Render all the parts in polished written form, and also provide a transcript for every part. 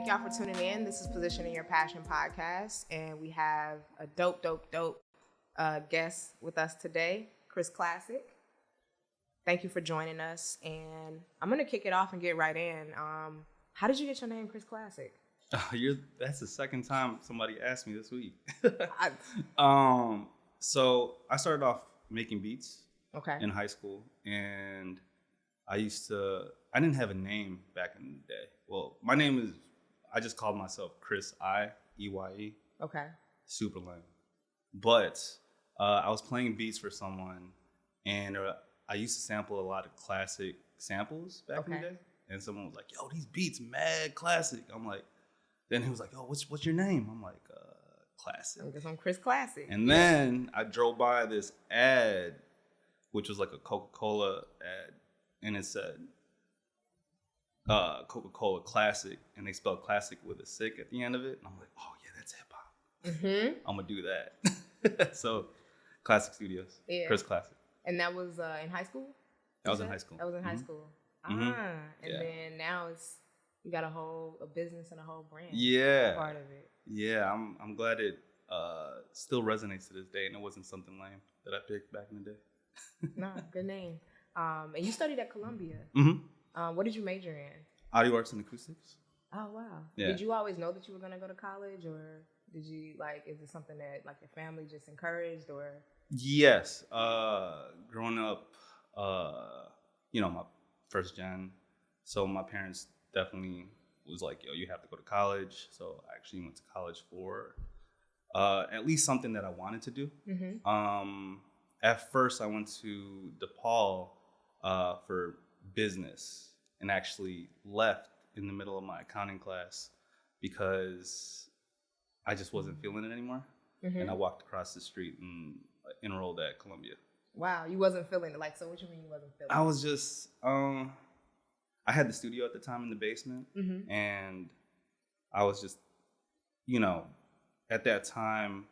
Thank y'all for tuning in. This is Positioning Your Passion podcast, and we have a dope guest with us today, Chris Classick. Thank you for joining us, and I'm going to kick it off and get right in. How did you get your name, Chris Classick? That's the second time somebody asked me this week. So I started off making beats in high school, and I didn't have a name back in the day. Well, my name I just called myself Chris Eye. Okay. Super lame. But I was playing beats for someone, and I used to sample a lot of classic samples back in the day. And someone was like, yo, these beats mad classic. I'm like, then he was like, oh, what's your name? I'm like, Classic. I'm Chris Classick. And then I drove by this ad, which was like a Coca-Cola ad, and it said Coca-Cola Classic, and they spelled classic with a sick at the end of it. And I'm like, oh yeah, that's hip hop. Mm-hmm. I'm gonna do that. So, Classick Studios, Chris Classick. And that was in high school? That was in high school. That was in high school. Mm-hmm. And then now you got a business and a whole brand. Yeah. Part of it. Yeah, I'm glad it still resonates to this day, and it wasn't something lame that I picked back in the day. No, good name. And you studied at Columbia. Mm-hmm. What did you major in? Audio arts and acoustics. Oh, wow. Yeah. Did you always know that you were going to go to college, or did you, is it something that, your family just encouraged, or? Yes. Growing up, my first gen, so my parents definitely was like, yo, you have to go to college. So I actually went to college for at least something that I wanted to do. Mm-hmm. At first, I went to DePaul for business, and actually left in the middle of my accounting class because I just wasn't feeling it anymore. Mm-hmm. And I walked across the street and enrolled at Columbia. Wow, you wasn't feeling it. So what you mean you wasn't feeling it? I was just, I had the studio at the time in the basement, mm-hmm. and I was just, at that time,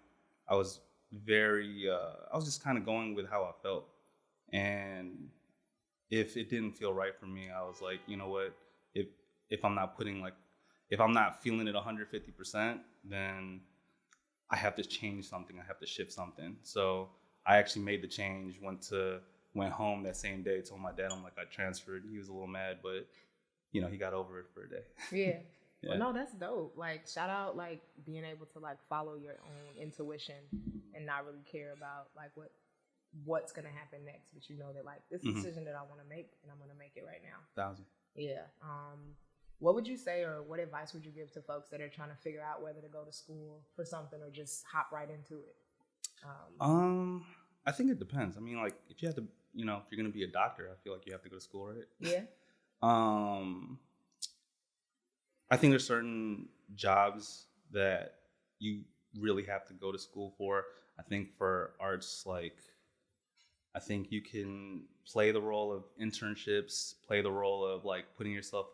I was I was just kind of going with how I felt. And if it didn't feel right for me, I was like, you know what, if I'm not if I'm not feeling it 150%, then I have to change something. I have to shift something. So I actually made the change, went home that same day, told my dad, I'm like, I transferred. He was a little mad, but he got over it for a day. Yeah. Yeah. Well, no, that's dope. Shout out, being able to follow your own intuition and not really care about what's gonna happen next, but that this mm-hmm. decision that I want to make, and I'm gonna make it right now. 1,000. Yeah. What would you say, or what advice would you give to folks that are trying to figure out whether to go to school for something or just hop right into it? I think it depends. I mean, if you have to, if you're gonna be a doctor, I feel like you have to go to school, right? Yeah. I think there's certain jobs that you really have to go to school for. I think for arts, I think you can play the role of internships, play the role of putting yourself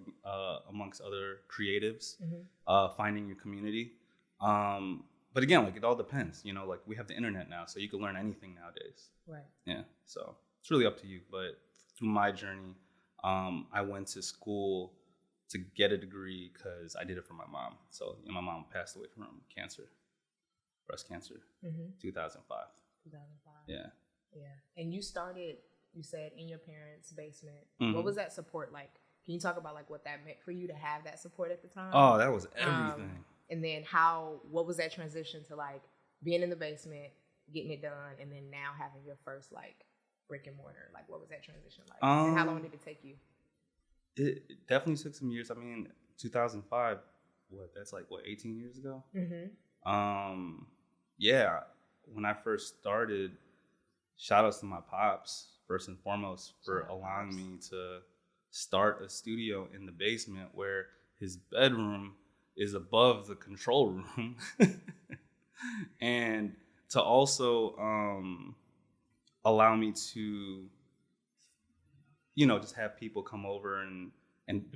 amongst other creatives, mm-hmm. Finding your community. But again, it all depends. We have the internet now, so you can learn anything nowadays. Right. Yeah. So it's really up to you. But through my journey, I went to school to get a degree because I did it for my mom. So my mom passed away from cancer, breast cancer, mm-hmm. 2005. 2005. Yeah. Yeah. And you said, in your parents' basement. Mm-hmm. What was that support like? Can you talk about what that meant for you to have that support at the time? Oh, that was everything. And then what was that transition to being in the basement, getting it done, and then now having your first brick and mortar? What was that transition like? And how long did it take you? It definitely took some years. I mean, 2005, that's 18 years ago? Mm-hmm. Yeah, when I first started, shout outs to my pops, first and foremost, for allowing me to start a studio in the basement where his bedroom is above the control room. And to also allow me to just have people come over and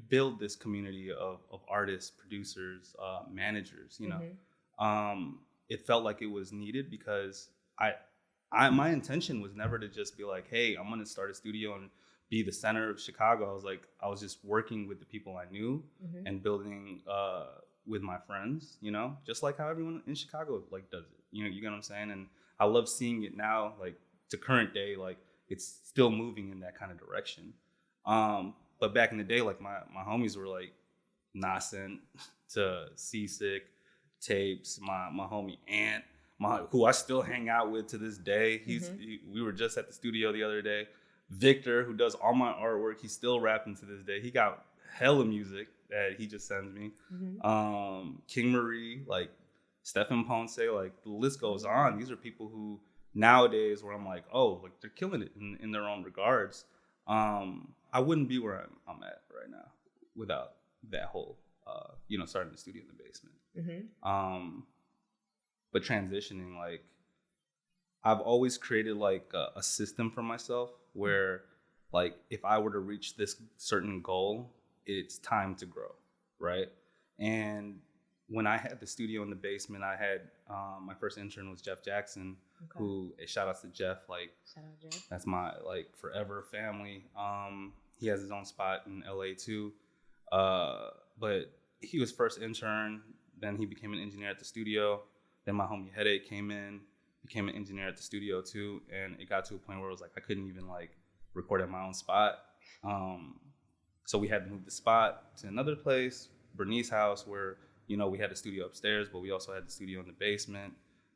build this community of artists, producers, managers, mm-hmm. It felt like it was needed because my intention was never to just be like, hey, I'm going to start a studio and be the center of Chicago. I was just working with the people I knew, mm-hmm. and building with my friends, you know, just like how everyone in Chicago like does it. You get what I'm saying? And I love seeing it now, like to current day, like it's still moving in that kind of direction. But back in the day, like my homies were like Nascent to Seasick, Tapes, my homie Ant, who I still hang out with to this day. We were just at the studio the other day. Victor, who does all my artwork, he's still rapping to this day. He got hella music that he just sends me. King Marie, like Stephen Ponce, like the list goes on. These are people who nowadays where I'm like, oh, like they're killing it in their own regards. I wouldn't be where I'm at right now without that whole, starting the studio in the basement. But transitioning, like I've always created like a system for myself where like if I were to reach this certain goal, it's time to grow, right? And when I had the studio in the basement, I had my first intern was Jeff Jackson, who shout outs to Jeff, like shout out Jeff. That's my like forever family. He has his own spot in LA too. But he was first intern, then he became an engineer at the studio. Then my homie Headache came in, became an engineer at the studio too, and it got to a point where it was like I couldn't even like record at my own spot. So we had to move the spot to another place, Bernice's house, where we had a studio upstairs, but we also had the studio in the basement.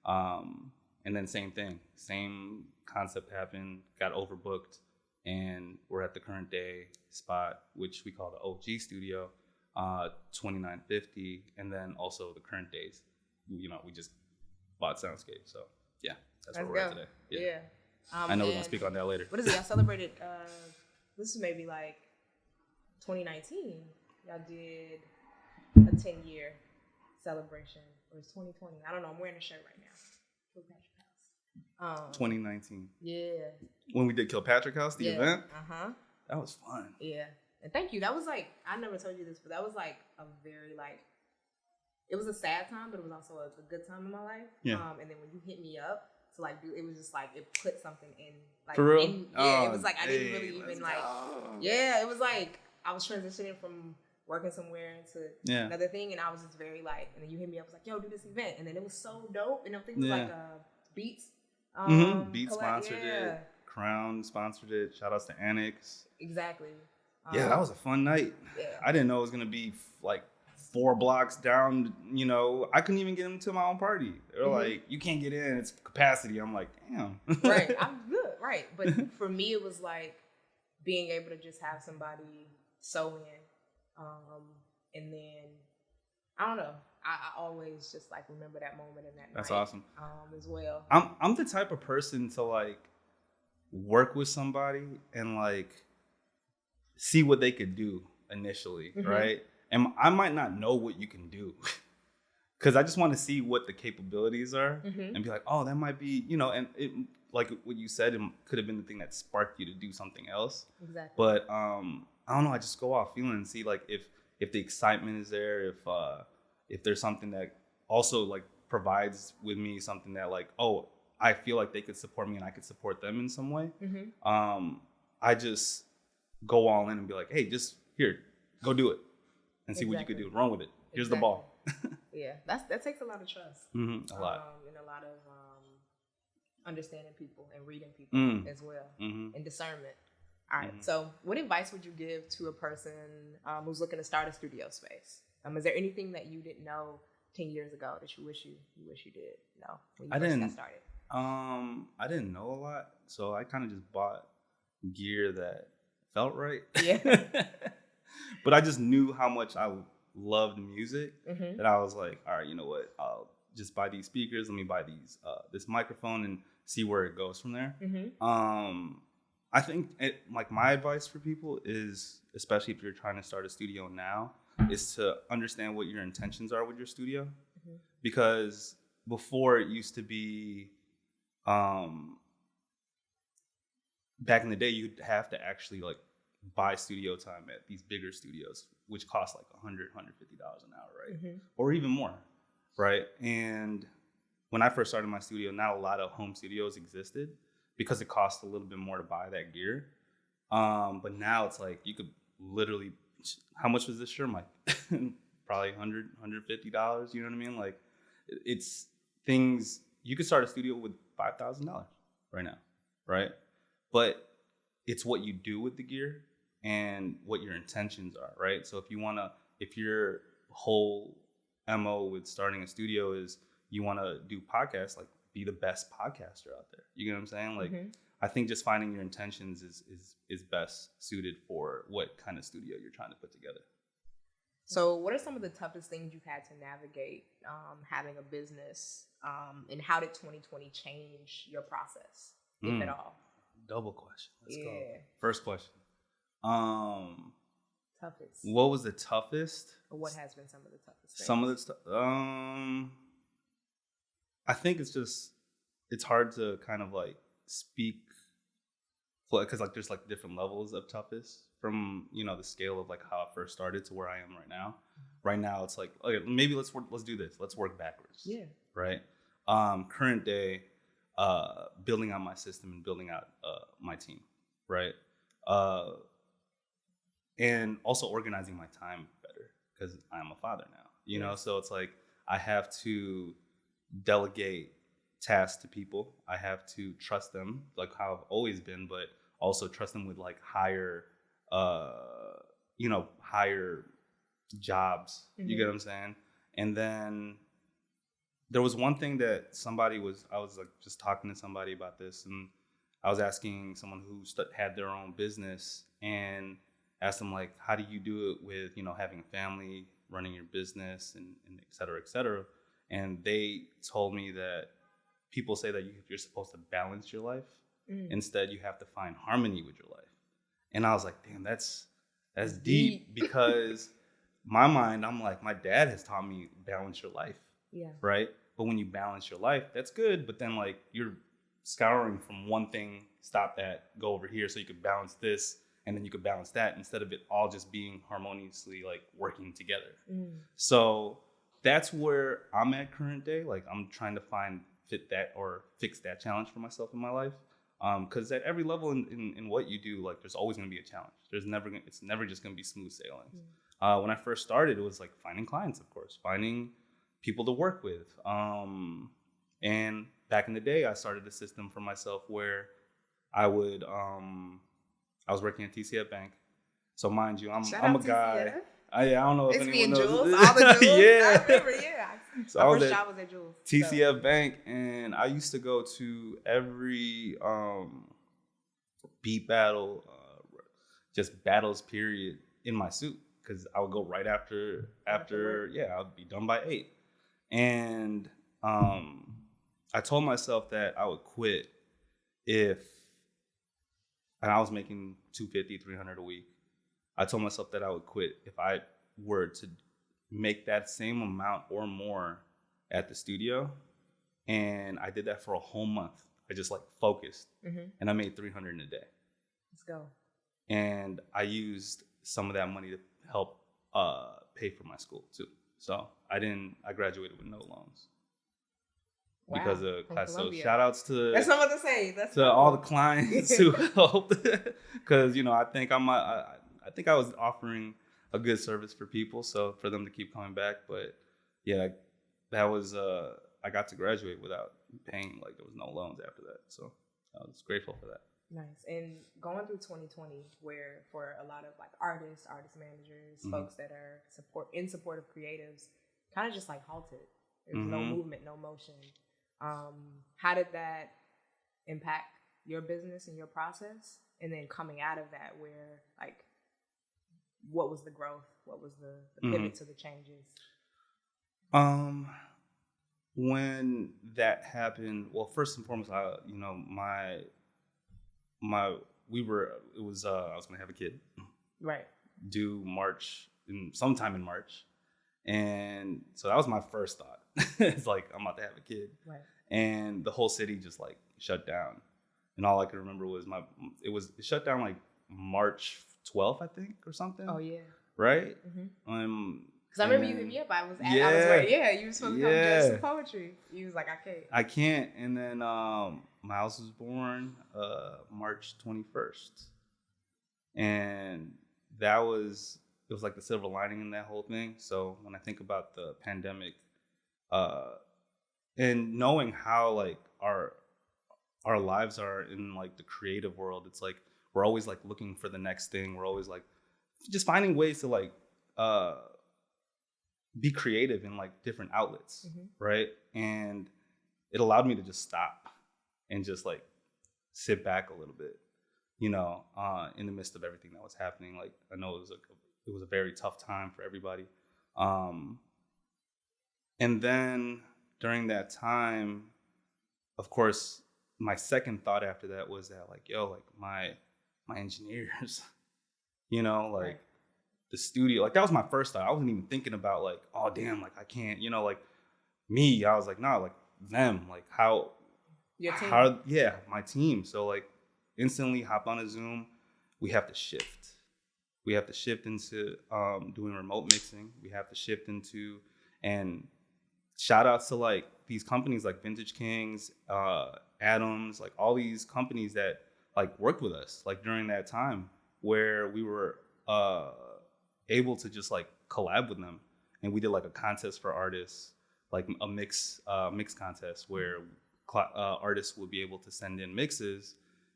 And then same thing, same concept happened, got overbooked, and we're at the current day spot, which we call the OG studio, 2950, and then also the current days. We just bought Soundscape, so yeah, that's where we're at today. Yeah. I know we're gonna speak on that later. What is it? Y'all celebrated. This is maybe like 2019. Y'all did a 10-year celebration, or it's 2020. I don't know. I'm wearing a shirt right now. Kilpatrick House. 2019. Yeah. When we did Kilpatrick House, the event. That was fun. Yeah, and thank you. That was like, I never told you this, but that was like a very like. It was a sad time, but it was also a good time in my life. Yeah. And then when you hit me up to like do, it was just like it put something in. Like, for real? It was like I didn't really even like. Yeah, it was like I was transitioning from working somewhere into another thing, and I was just very like. And then you hit me up, was like, "Yo, do this event," and then it was so dope. And I think it was like Beats. Beats sponsored it. Crown sponsored it. Shout outs to Annex. Exactly. Yeah, that was a fun night. Yeah. I didn't know it was gonna be like 4 blocks down, I couldn't even get into my own party. They're like, you can't get in, it's capacity. I'm like, damn. Right, I'm good, right. But for me, it was like being able to just have somebody sew in. And then, I don't know, I always just like remember that moment and that That's night. awesome. As well. I'm the type of person to like work with somebody and like see what they could do initially, right? And I might not know what you can do because I just want to see what the capabilities are and be like, oh, that might be, and it, like what you said, it could have been the thing that sparked you to do something else. Exactly. But I don't know. I just go off feeling and see like if the excitement is there, if there's something that also like provides with me something that like, oh, I feel like they could support me and I could support them in some way. I just go all in and be like, hey, just here, go do it. And see what you could do. Run with it. Here's the ball. Yeah, that takes a lot of trust. A lot. And a lot of understanding people and reading people as well, and discernment. All right. So, what advice would you give to a person who's looking to start a studio space? Is there anything that you didn't know 10 years ago that you wish you did know when you first got started? I didn't know a lot, so I kind of just bought gear that felt right. Yeah. But I just knew how much I loved music that I was like, all right, you know what? I'll just buy these speakers. Let me buy this microphone and see where it goes from there. I think like my advice for people is, especially if you're trying to start a studio now, is to understand what your intentions are with your studio. Because before it used to be, back in the day, you'd have to actually like buy studio time at these bigger studios, which cost like $100, $150 an hour, right? Or even more, right? And when I first started my studio, not a lot of home studios existed because it cost a little bit more to buy that gear. But now it's like you could literally, how much was this shirt, Mike? probably $150. You know what I mean? Like, it's things, you could start a studio with $5,000 right now, right? But it's what you do with the gear and what your intentions are, right? So if your whole MO with starting a studio is you want to do podcasts, like, be the best podcaster out there. You know what I'm saying? Like, I think just finding your intentions is best suited for what kind of studio you're trying to put together. So what are some of the toughest things you've had to navigate having a business? And how did 2020 change your process, if at all? Double question. Let's go. Yeah. First question. Toughest. What was the toughest? Or what has been some of the toughest things? Some of the stuff. I think it's hard to kind of like speak, because like there's like different levels of toughest from, you know, the scale of like how I first started to where I am right now. Right now it's like, okay, maybe let's do this. Let's work backwards. Yeah. Right. Current day, building out my system and building out my team. Right. And also organizing my time better, because I'm a father now, you know, so it's like I have to delegate tasks to people. I have to trust them, like how I've always been, but also trust them with like higher jobs. You get what I'm saying? And then there was one thing that I was like just talking to somebody about this, and I was asking someone who had their own business and asked them, like, how do you do it with, you know, having a family, running your business, and et cetera, et cetera. And they told me that people say that you're supposed to balance your life. Instead, you have to find harmony with your life. And I was like, damn, that's deep. Because my mind, I'm like, my dad has taught me balance your life. Yeah. Right? But when you balance your life, that's good. But then like you're scouring from one thing, stop that, go over here so you could balance this, and then you could balance that, instead of it all just being harmoniously like working together. So that's where I'm at current day. Like, I'm trying to fit that or fix that challenge for myself in my life. Because at every level in what you do, like, there's always going to be a challenge. It's never just going to be smooth sailing. When I first started, it was like finding clients, of course, finding people to work with. And back in the day, I started a system for myself where I would, I was working at TCF Bank. So mind you, I'm a guy. I don't know if anyone knows. Jules, all the Jules. Yeah. I remember, yeah. So my first job was at Jules. TCF Bank, and I used to go to every beat battle, just battles period in my suit, because I would go right after I would be done by 8. And I told myself that I would quit and I was making $250, $300 a week. I told myself that I would quit if I were to make that same amount or more at the studio. And I did that for a whole month. I just like focused, and I made $300 a day. Let's go. And I used some of that money to help pay for my school too. So I graduated with no loans. Wow. Because of class. So shout outs to that's not what to say. That's to all the clients who helped. Because, you know, I think I was offering a good service for people, so for them to keep coming back. But yeah, that was I got to graduate without paying, like, there was no loans after that. So I was grateful for that. Nice. And going through 2020, where for a lot of like artist managers, folks that are in support of creatives, kind of just like halted. There's no movement, no motion. How did that impact your business and your process? And then coming out of that, where like, what was the growth? What was the pivot to the changes? When that happened, well, first and foremost, I was gonna have a kid, right? Due sometime in March, and so that was my first thought. It's like, I'm about to have a kid, right? And the whole city just like shut down, and all I could remember was it shut down like March 12th, I think, or something. Oh yeah, right. Because I remember you hit me up. I was right. Yeah, you were supposed to come judge some poetry. You was like, I can't. And then Miles was born March 21st, and that was was like the silver lining in that whole thing. So when I think about the pandemic, and knowing how like our lives are in like the creative world, it's like we're always like looking for the next thing. We're always like just finding ways to like be creative in like different outlets, right? And it allowed me to just stop and just like sit back a little bit, you know, in the midst of everything that was happening. Like I know it was a very tough time for everybody. And then during that time, of course, my second thought after that was that like, yo, like my engineers, you know, like right. The studio, like that was my first thought. I wasn't even thinking about like, oh damn, like I can't, you know, like me, I was like, nah, like them, like how, your team. My team. So like instantly hop on a Zoom, we have to shift. We have to shift into doing remote mixing. We have to shift into, and shout outs to like these companies like Vintage Kings, Adams, like all these companies that like worked with us like during that time where we were able to just like collab with them. And we did like a contest for artists, like a mix contest where artists would be able to send in mixes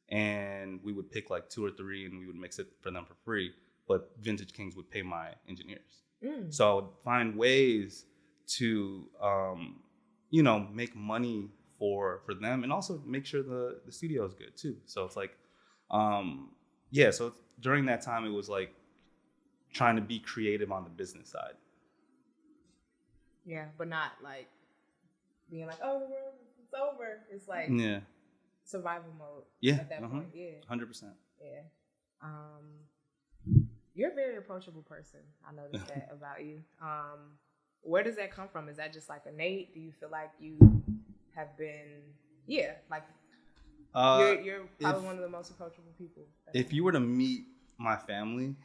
and we would pick like 2 or 3 and we would mix it for them for free. But Vintage Kings would pay my engineers. So I would find ways to, you know, make money for them and also make sure the studio is good too. So it's like, so during that time, it was like trying to be creative on the business side. Yeah, but not like being like, oh, it's over. It's like survival mode at that point. Yeah. 100%. Yeah. You're a very approachable person. I noticed that about you. Where does that come from? Is that just like innate? Do you feel like you have been, like you're probably one of the most approachable people? If you were to meet my family,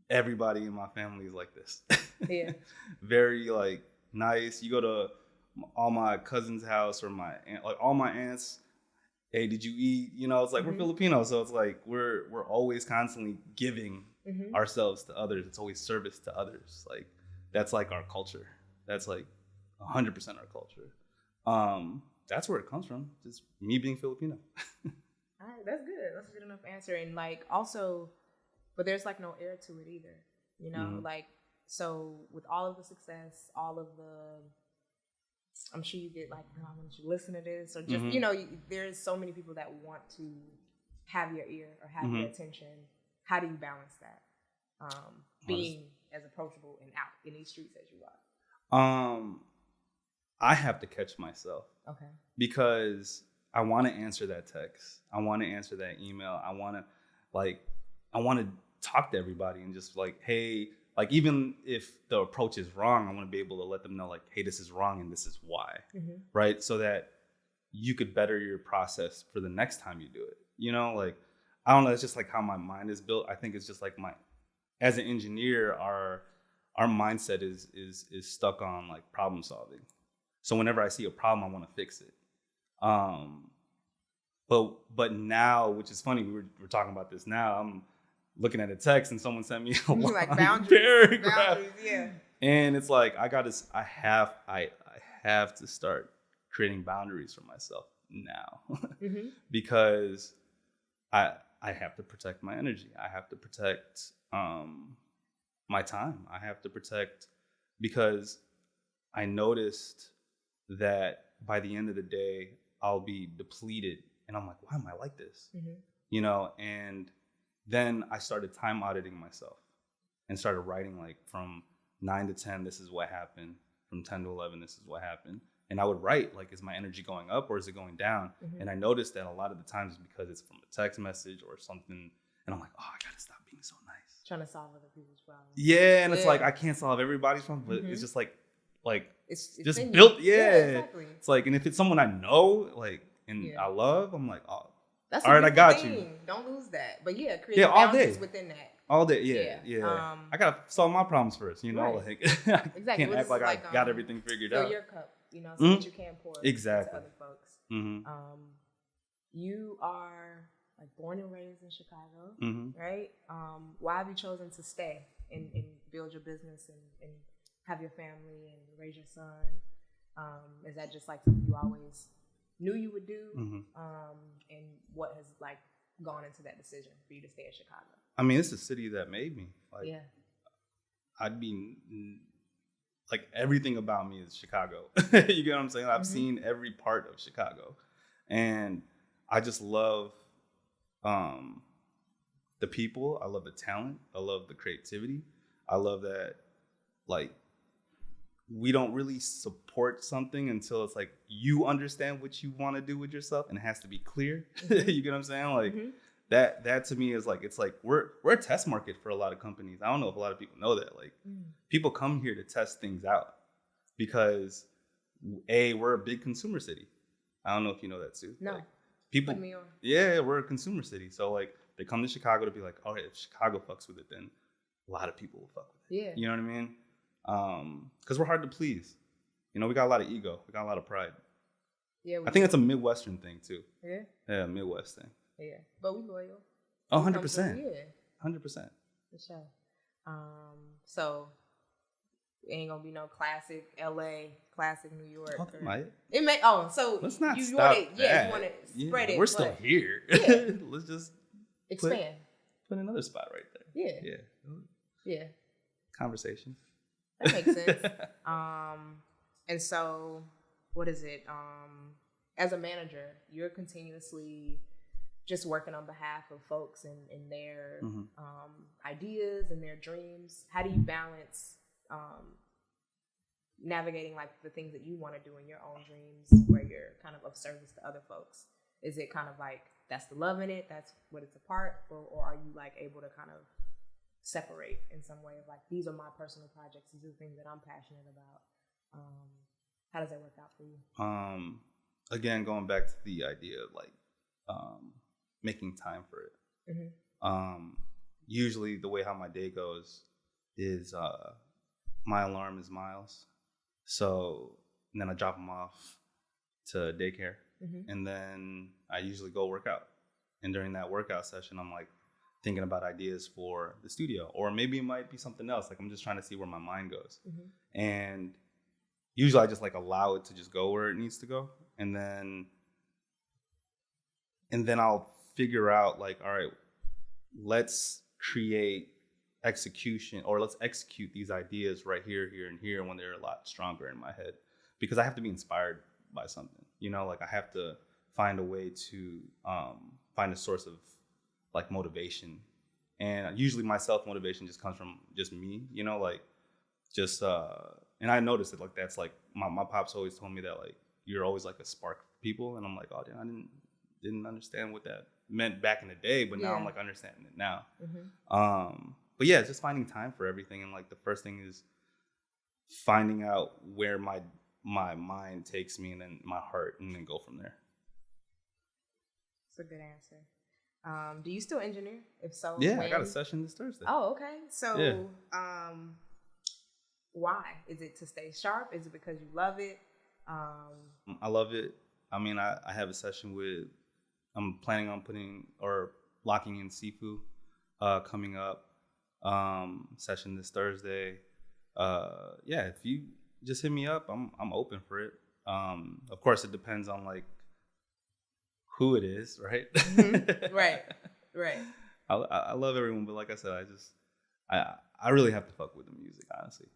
everybody in my family is like this. Yeah. Very like nice. You go to all my cousins' house or my aunt, like all my aunts. Hey, did you eat? You know, it's like we're Filipino, so it's like we're always constantly giving ourselves to others. It's always service to others. Like that's like our culture. That's like 100% our culture. That's where it comes from. Just me being Filipino. All right, that's good. That's a good enough answer. And like also, but there's like no air to it either. You know, like so with all of the success, all of the, I'm sure you get like, I want you to listen to this, or just you know, there's so many people that want to have your ear or have your attention. How do you balance that? Being as approachable and out in these streets as you are. I have to catch myself. Okay. Because I want to answer that text. I want to answer that email. I want to talk to everybody and just like, hey, like even if the approach is wrong, I want to be able to let them know like, hey, this is wrong and this is why, right? So that you could better your process for the next time you do it. You know, like, I don't know, it's just like how my mind is built. I think it's just like as an engineer, our mindset is stuck on like problem solving. So whenever I see a problem, I want to fix it. But now, which is funny, we're talking about this now. I'm looking at a text and someone sent me a long like boundaries, yeah. And it's like I have to start creating boundaries for myself now because I have to protect my energy. I have to protect my time. I have to protect because I noticed that by the end of the day, I'll be depleted. And I'm like, why am I like this? You know, and then I started time auditing myself and started writing like from 9 to 10, this is what happened. From 10 to 11, this is what happened. And I would write, like, is my energy going up or is it going down? And I noticed that a lot of the times it's because it's from a text message or something. And I'm like, oh, I got to stop being so nice. Trying to solve other people's problems. Yeah, and it's like, I can't solve everybody's problems, but it's just like it's just built. Yeah, exactly. It's like, and if it's someone I know, like, and I love, I'm like, oh, that's all right, I got thing. you. Don't lose that. But create boundaries within that. All day, yeah. I gotta solve my problems first, you know. Right. Like, I can't act like I got everything figured out. Fill your cup, you know, so that you can pour exactly into other folks. You are like born and raised in Chicago, right? Why have you chosen to stay and build your business and have your family and raise your son? Is that just like something you always knew you would do? And what has like gone into that decision for you to stay in Chicago? I mean, it's the city that made me. Like, yeah. I'd be like, everything about me is Chicago. You get what I'm saying? I've seen every part of Chicago, and I just love the people. I love the talent. I love the creativity. I love that, like, we don't really support something until it's like you understand what you want to do with yourself, and it has to be clear. You get what I'm saying? Like that to me is like, it's like we're a test market for a lot of companies. I don't know if a lot of people know that. Like people come here to test things out because we're a big consumer city. I don't know if you know that too. No. Like, people, put me on. Yeah, we're a consumer city. So like they come to Chicago to be like, all right, if Chicago fucks with it, then a lot of people will fuck with it. Yeah. You know what I mean? Because we're hard to please. You know, we got a lot of ego. We got a lot of pride. Yeah. I think it's a Midwestern thing too. Yeah. Yeah, Midwest thing. Yeah. But we loyal. 100%. Yeah. 100%. For sure. So it ain't gonna be no classic LA, classic New York. Oh, might. It may. So let's not you stop want it? that. Yeah, you want to spread it. We're still here. Yeah. Let's just expand. Put another spot right there. Yeah. Yeah. Yeah. Conversation. That makes sense. And so, what is it? As a manager, you're continuously just working on behalf of folks and their ideas and their dreams. How do you balance navigating like the things that you want to do in your own dreams, where you're kind of service to other folks? Is it kind of like that's the love in it, that's what it's a part, or are you like able to kind of separate in some way of like, these are my personal projects, these are the things that I'm passionate about? How does that work out for you? Again, going back to the idea of like making time for it. Usually the way how my day goes is my alarm is Miles. So and then I drop him off to daycare. And then I usually go work out. And during that workout session, I'm like thinking about ideas for the studio, or maybe it might be something else. Like I'm just trying to see where my mind goes. And usually I just like allow it to just go where it needs to go. And then I'll figure out like, all right, let's create execution, or let's execute these ideas right here, here, and here when they're a lot stronger in my head, because I have to be inspired by something, you know, like I have to find a way to find a source of like motivation. And usually my self-motivation just comes from just me, you know, like just and I noticed it like that's like my pops always told me that like you're always like a spark for people, and I'm like, oh, I didn't understand what that meant back in the day, but now I'm like understanding it now. But yeah, it's just finding time for everything, and like the first thing is finding out where my mind takes me, and then my heart, and then go from there. That's a good answer. Do you still engineer? If so, yeah, when? I got a session this Thursday. Oh, okay. So, why? Is it to stay sharp? Is it because you love it? I love it. I mean, I have a session with. I'm planning on putting or locking in Sifu coming up. Session this Thursday. Yeah, if you just hit me up, I'm open for it. Of course, it depends on like who it is, right? Right. I love everyone, but like I said, I really have to fuck with the music, honestly.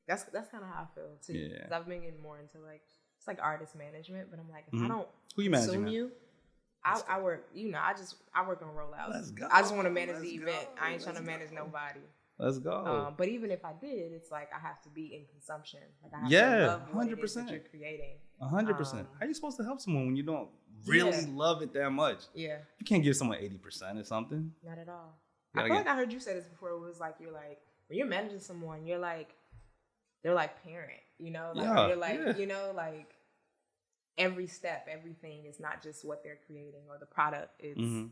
That's kind of how I feel too. Yeah. 'Cause I've been getting more into like it's like artist management, but I'm like, if I don't who you managing? you, I work. You know, I work on rollouts. Let's go. I just want to manage the event. I ain't trying to manage nobody. Let's go. But even if I did, it's like I have to be in consumption. Like I have to love what it is that you're creating. 100%. How are you supposed to help someone when you don't really love it that much? Yeah. You can't give someone 80% or something. Not at all. I feel like I heard you say this before. It was like you're like when you're managing someone, you're like they're like parent. You know, like you're like you know like. Every step, everything is not just what they're creating or the product. It's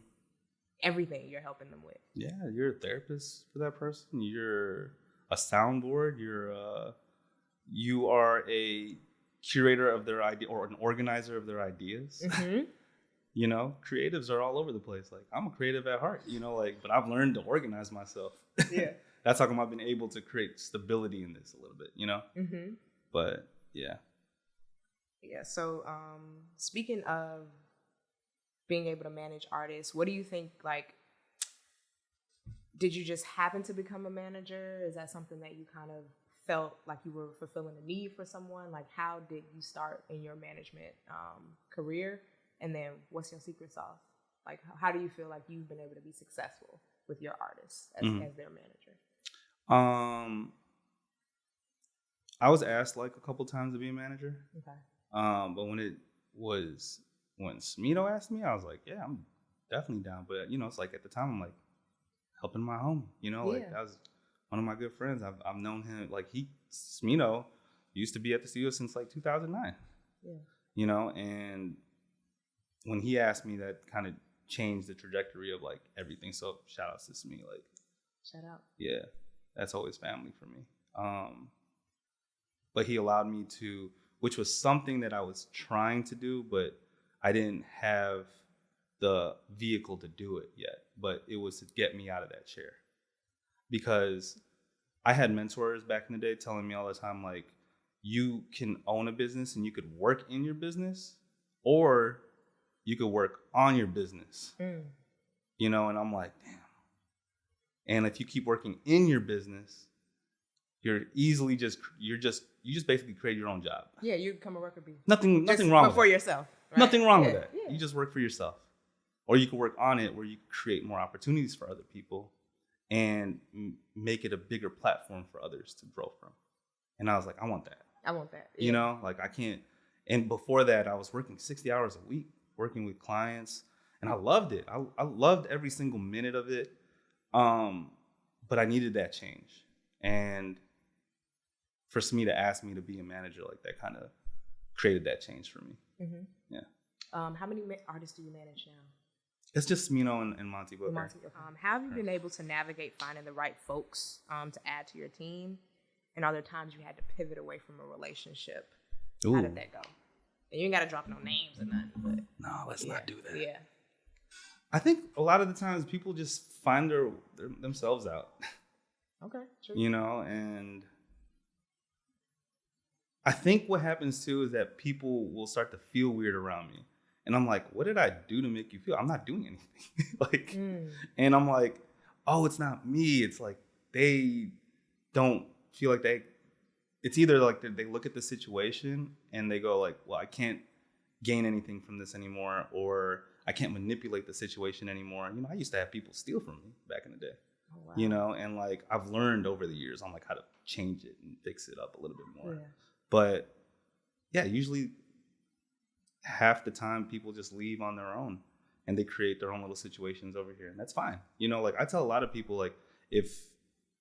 everything you're helping them with. Yeah, you're a therapist for that person. You're a soundboard. You are a curator of their idea or an organizer of their ideas. You know, creatives are all over the place. Like, I'm a creative at heart, you know, like, but I've learned to organize myself. Yeah. That's how come I've been able to create stability in this a little bit, you know? Mm-hmm. But yeah. Yeah. So, speaking of being able to manage artists, what do you think, like, did you just happen to become a manager? Is that something that you kind of felt like you were fulfilling a need for someone? Like, how did you start in your management career? And then what's your secret sauce? Like, how do you feel like you've been able to be successful with your artists as their manager? I was asked like a couple times to be a manager. Okay. But when Smino asked me, I was like, yeah, I'm definitely down. But you know, it's like at the time I'm like helping my homie, you know, like that was one of my good friends. I've known him, like Smino used to be at the studio since like 2009. Yeah. You know, and when he asked me, that kind of changed the trajectory of like everything. So shout outs to Smee, like shout out. Yeah, that's always family for me. But he allowed me to, which was something that I was trying to do, but I didn't have the vehicle to do it yet. But it was to get me out of that chair. Because I had mentors back in the day telling me all the time, like, you can own a business and you could work in your business, or you could work on your business. You know, and I'm like, damn. And if you keep working in your business, you just basically create your own job. Yeah, you become a worker bee. Nothing wrong with that. For yourself. Right? Nothing wrong with that. Yeah. You just work for yourself. Or you can work on it where you create more opportunities for other people and make it a bigger platform for others to grow from. And I was like, I want that. Yeah. You know, like I can't. And before that, I was working 60 hours a week, working with clients, and I loved it. I loved every single minute of it. But I needed that change. And for me to ask me to be a manager, like that kind of created that change for me. Mm-hmm. Yeah. How many artists do you manage now? It's just Smino and Monty Booker. How have you been able to navigate finding the right folks to add to your team? And are there times you had to pivot away from a relationship? Ooh. How did that go? And you ain't got to drop no names or nothing. But no, let's not do that. Yeah. I think a lot of the times people just find themselves out. Okay, true. You know, and I think what happens too is that people will start to feel weird around me. And I'm like, what did I do to make you feel? I'm not doing anything. And I'm like, oh, it's not me. It's like they don't feel like it's either like they look at the situation and they go like, well, I can't gain anything from this anymore, or I can't manipulate the situation anymore. You know, I used to have people steal from me back in the day. Oh, wow. You know, and like I've learned over the years on like how to change it and fix it up a little bit more. Yeah. But yeah, usually half the time people just leave on their own and they create their own little situations over here, and that's fine. You know, like I tell a lot of people, like, if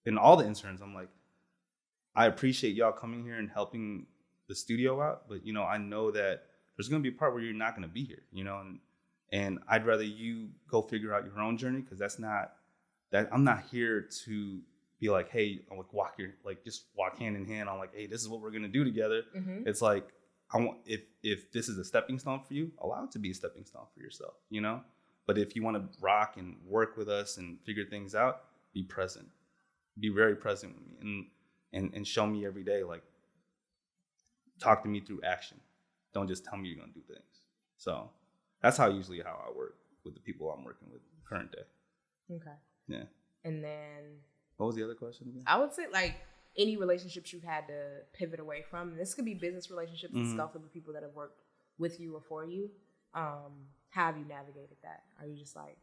in all the interns, I'm like, I appreciate y'all coming here and helping the studio out, but you know, I know that there's going to be a part where you're not going to be here, you know, and I'd rather you go figure out your own journey, because I'm not here to be like, hey, I'm like just walk hand in hand on like, hey, this is what we're going to do together. Mm-hmm. It's like, if this is a stepping stone for you, allow it to be a stepping stone for yourself, you know? But if you want to rock and work with us and figure things out, be present. Be very present with me and show me every day, like, talk to me through action. Don't just tell me you're going to do things. So that's how I work with the people I'm working with current day. Okay. Yeah. And then what was the other question again? I would say, like, any relationships you've had to pivot away from. This could be business relationships and stuff with people that have worked with you or for you. How have you navigated that? Are you just like,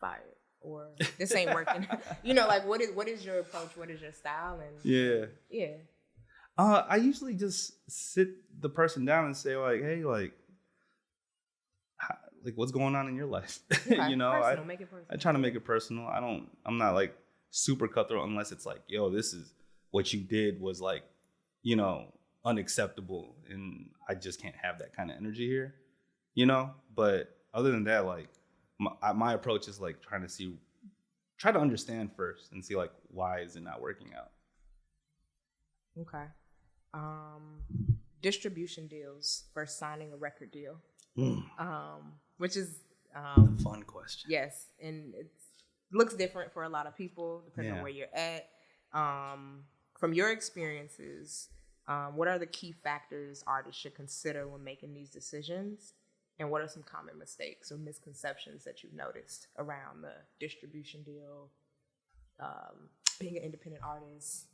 fired, or this ain't working? You know, like, what is your approach? What is your style? And yeah. I usually just sit the person down and say like, hey, like what's going on in your life? Okay. You know, make it personal. I try to make it personal. I'm not like super cutthroat unless it's like, yo, this is what you did was like, you know, unacceptable, and I just can't have that kind of energy here, you know? But other than that, like, my approach is like try to understand first and see like, why is it not working out? Okay. Distribution deals versus signing a record deal. which is the fun question. Yes, and it looks different for a lot of people depending on where you're at. From your experiences, what are the key factors artists should consider when making these decisions? And what are some common mistakes or misconceptions that you've noticed around the distribution deal, being an independent artist,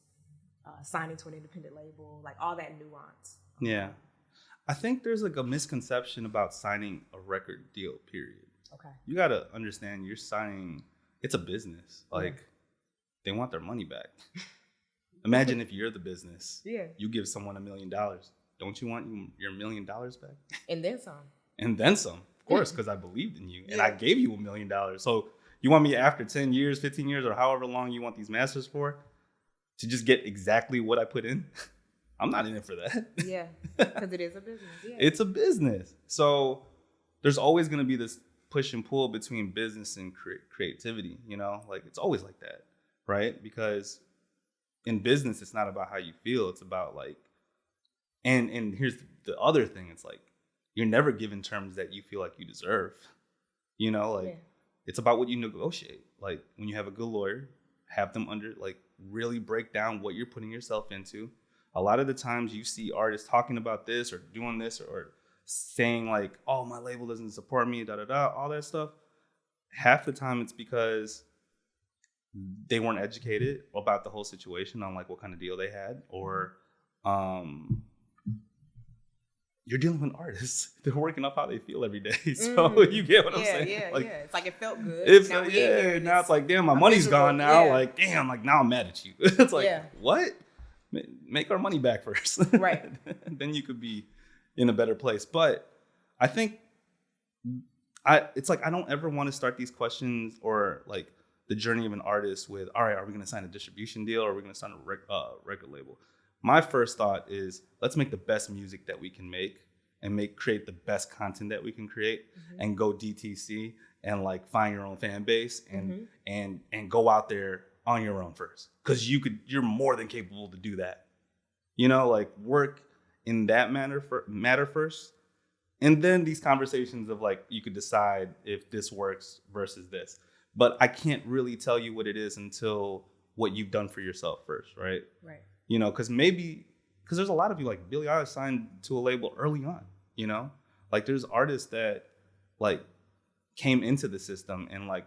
signing to an independent label, like all that nuance? Yeah. I think there's like a misconception about signing a record deal, period. Okay. You got to understand you're signing, it's a business. Like, they want their money back. Imagine if you're the business. Yeah. You give someone $1 million. Don't you want your $1 million back? And then some. And then some, of course, because I believed in you and I gave you $1 million. So you want me after 10 years, 15 years, or however long you want these masters for to just get exactly what I put in? I'm not in it for that. Yeah, because it is a business. Yeah. It's a business. So there's always going to be this push and pull between business and creativity, you know? Like, it's always like that, right? Because in business, it's not about how you feel. It's about like, and here's the other thing. It's like, you're never given terms that you feel like you deserve, you know? Like, it's about what you negotiate. Like, when you have a good lawyer, have them really break down what you're putting yourself into. A lot of the times you see artists talking about this or doing this or saying like, oh, my label doesn't support me, all that stuff. Half the time it's because they weren't educated about the whole situation on like what kind of deal they had, or you're dealing with artists. They're working up how they feel every day. So you get what I'm saying? Yeah, like, It's like it felt good. It's now now it's like, damn, my money's gone now. Like, damn, like now I'm mad at you. It's like, what? Make our money back first. Right. Then you could be in a better place. But I think it's like I don't ever want to start these questions or like the journey of an artist with, all right, are we going to sign a distribution deal or are we going to sign a record label? My first thought is let's make the best music that we can make and create the best content that we can create and go DTC and like find your own fan base and go out there on your own first, because you're more than capable to do that. You know, like work in that matter first, and then these conversations of like you could decide if this works versus this. But I can't really tell you what it is until what you've done for yourself first, right? Right. You know, because there's a lot of you like Billie Eilish signed to a label early on. You know, like there's artists that like came into the system and like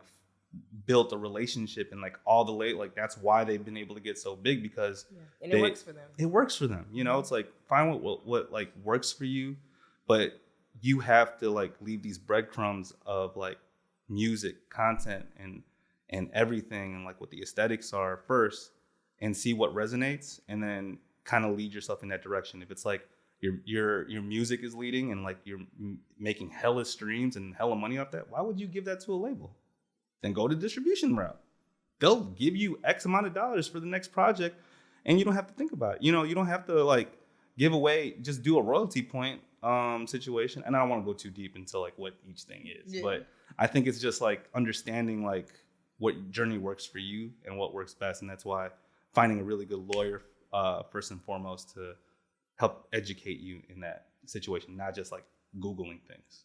built a relationship and like all the late, like that's why they've been able to get so big, because and it works for them. It works for them. You know, it's like find what like works for you, but you have to like leave these breadcrumbs of like music content and everything and like what the aesthetics are first, and see what resonates, and then kind of lead yourself in that direction. If it's like your music is leading and like you're making hella streams and hella money off that, why would you give that to a label? Then go the distribution route. They'll give you X amount of dollars for the next project, and you don't have to think about it. You know, you don't have to like give away, just do a royalty point situation. And I don't want to go too deep into like what each thing is, but I think it's just like understanding like what journey works for you and what works best. And that's why finding a really good lawyer first and foremost to help educate you in that situation, not just like Googling things,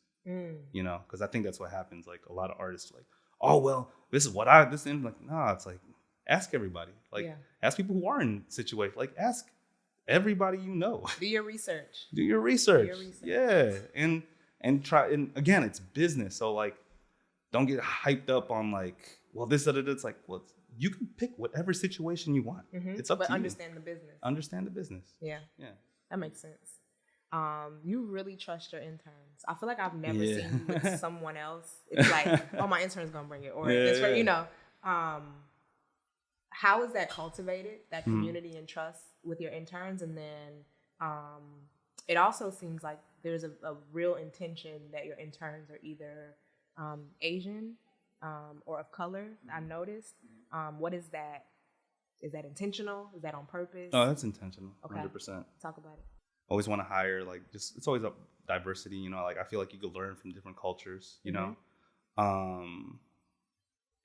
you know, because I think that's what happens. Like a lot of artists are like, oh, well, this is what and like, nah, it's like, ask everybody. Like, ask people who are in situations. Like, ask everybody you know. Do your research. Yeah. And try, and again, it's business. So, like, don't get hyped up on, like, well, this, it's like, well, you can pick whatever situation you want. It's up to you. But understand the business. Understand the business. Yeah. Yeah. That makes sense. You really trust your interns. I feel like I've never seen you with someone else. It's like, oh, my intern's gonna bring it, or you know. How is that cultivated? That community and trust with your interns, and then it also seems like there's a real intention that your interns are either Asian or of color. I noticed. What is that? Is that intentional? Is that on purpose? Oh, that's intentional. Okay. 100%. Talk about it. Always want to hire, like, just, it's always a diversity, you know, like I feel like you could learn from different cultures, you know?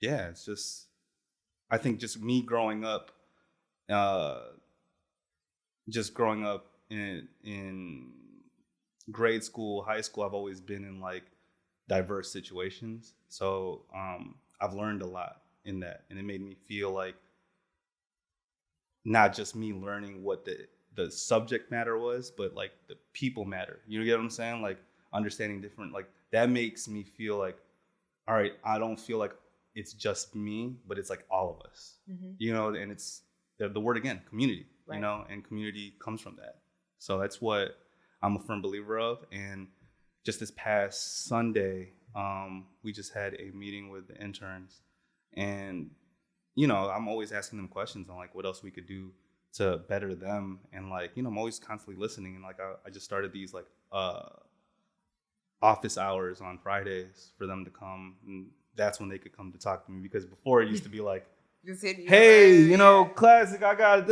Yeah, it's just, I think just me growing up, in grade school, high school, I've always been in like diverse situations. So I've learned a lot in that, and it made me feel like not just me learning what the subject matter was, but like the people matter. You get what I'm saying? Like understanding different, like that makes me feel like, all right, I don't feel like it's just me, but it's like all of us, you know, and it's the word again, community, right. You know, and community comes from that. So that's what I'm a firm believer of. And just this past Sunday, we just had a meeting with the interns, and, you know, I'm always asking them questions on like what else we could do to better them. And like, you know, I'm always constantly listening. And like, I just started these like office hours on Fridays for them to come. And that's when they could come to talk to me, because before it used to be like, just hit you, hey, you know, Classic, I got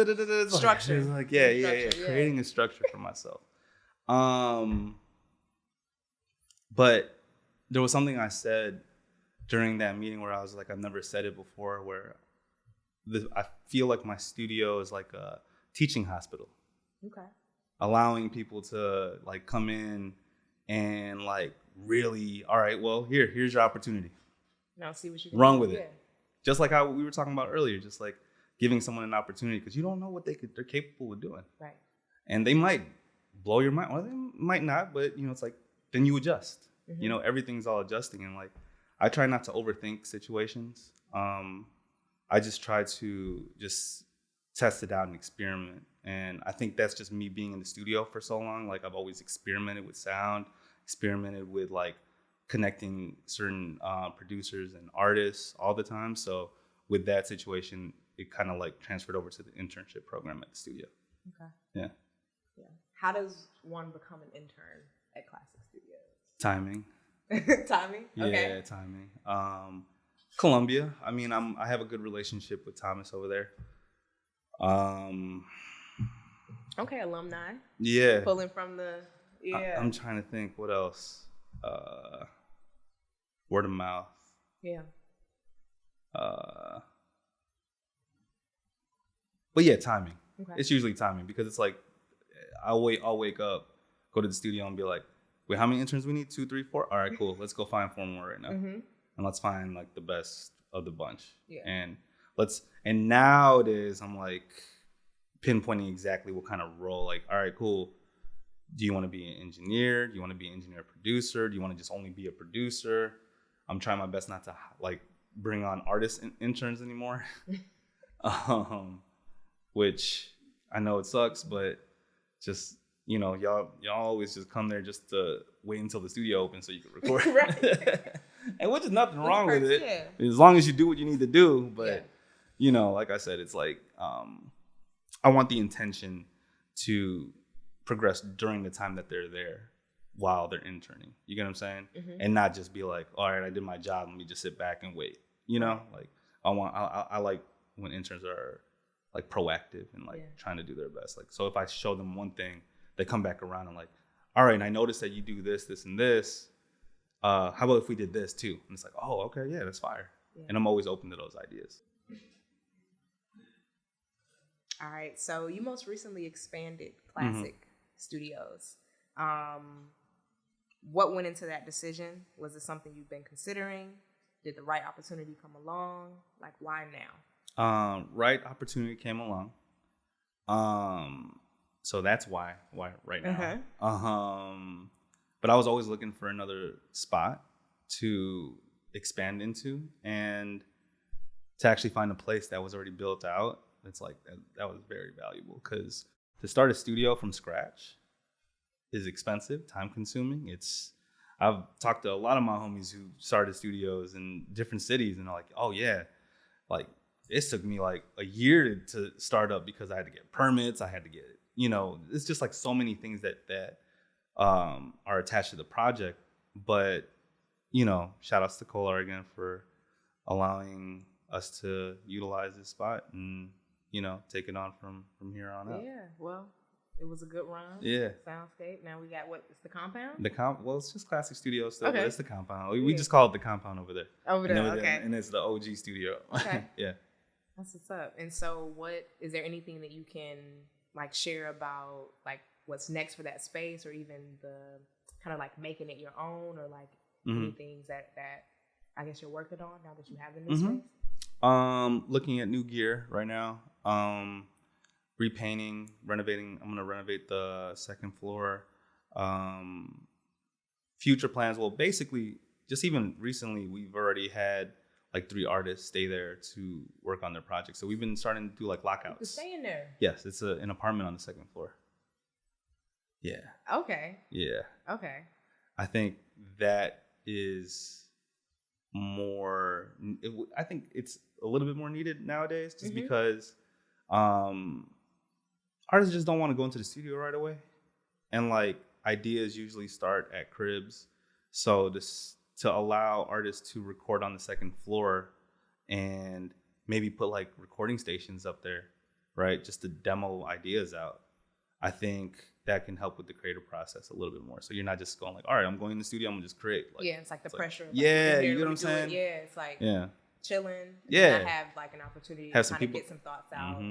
structure. It's like, yeah, creating a structure for myself. But there was something I said during that meeting where I was like, I've never said it before, where I feel like my studio is like a teaching hospital. Okay. Allowing people to like come in and like really, all right, well, here's your opportunity. Now see what you can run with it. Just like how we were talking about earlier, just like giving someone an opportunity, because you don't know what they're capable of doing. Right. And they might blow your mind, or they might not, but you know, it's like, then you adjust. You know, everything's all adjusting. And like, I try not to overthink situations. I just try to just test it out and experiment. And I think that's just me being in the studio for so long. Like, I've always experimented with sound, experimented with like connecting certain producers and artists all the time. So with that situation, it kind of like transferred over to the internship program at the studio. Okay. Yeah. How does one become an intern at Classick Studios? Timing. Timing? Okay. Yeah, timing. Columbia. I mean, I have a good relationship with Thomas over there. Okay, alumni. Yeah. Pulling from the, I'm trying to think what else. Word of mouth. Yeah. But yeah, timing. Okay. It's usually timing, because it's like I'll wake up, go to the studio and be like, wait, how many interns we need? 2, 3, 4? All right, cool. Let's go find 4 more right now. And let's find like the best of the bunch. Yeah. And nowadays I'm like pinpointing exactly what kind of role. Like, all right, cool. Do you want to be an engineer? Do you want to be an engineer producer? Do you want to just only be a producer? I'm trying my best not to like bring on artist interns anymore. Which I know it sucks, but just, you know, y'all always just come there just to wait until the studio opens so you can record. Right. And which is nothing wrong with it. Yeah. As long as you do what you need to do. But, you know, like I said, it's like, I want the intention to progress during the time that they're there while they're interning. You get what I'm saying? And not just be like, all right, I did my job, let me just sit back and wait. You know, like I like when interns are like proactive and like trying to do their best. Like, so if I show them one thing, they come back around and like, all right, and I noticed that you do this, this, and this. How about if we did this too? And it's like, oh, okay, yeah, that's fire. Yeah. And I'm always open to those ideas. All right, so you most recently expanded Classick Studios. What went into that decision? Was it something you've been considering? Did the right opportunity come along? Like, why now? Right opportunity came along. So that's why right now. But I was always looking for another spot to expand into, and to actually find a place that was already built out. It's like that was very valuable, because to start a studio from scratch is expensive, time consuming. I've talked to a lot of my homies who started studios in different cities, and they're like, oh yeah, like it took me like a year to start up, because I had to get permits. I had to get, you know, it's just like so many things that are attached to the project. But, you know, shout outs to Kolar again for allowing us to utilize this spot and, you know, take it on from here on out. Yeah, well, it was a good run. Yeah. Soundscape. Now we got it's the compound? Well, it's just Classick Studios still, but it's the compound. We just call it the compound over there. Over there, okay. And it's the OG studio. Okay. Yeah. That's what's up. And so is there anything that you can like share about like what's next for that space, or even the kind of like making it your own, or like any things that I guess you're working on now that you have the new space? Looking at new gear right now. Repainting, renovating. I'm gonna renovate the second floor. Future plans. Well, basically, just even recently, we've already had like 3 artists stay there to work on their projects. So we've been starting to do like lockouts. To stay in there. Yes, it's an apartment on the second floor. Yeah. Okay. Yeah. Okay. I think that is more. I think it's a little bit more needed nowadays, just because artists just don't want to go into the studio right away, and like ideas usually start at cribs. So this to allow artists to record on the second floor and maybe put like recording stations up there, right? Just to demo ideas out. I think that can help with the creative process a little bit more. So you're not just going like, all right, I'm going in the studio, I'm gonna just create. Like, it's like the pressure. Like, yeah, you know what I'm saying? Yeah, it's like chilling. Yeah. And I have like an opportunity have to kind of get some thoughts out,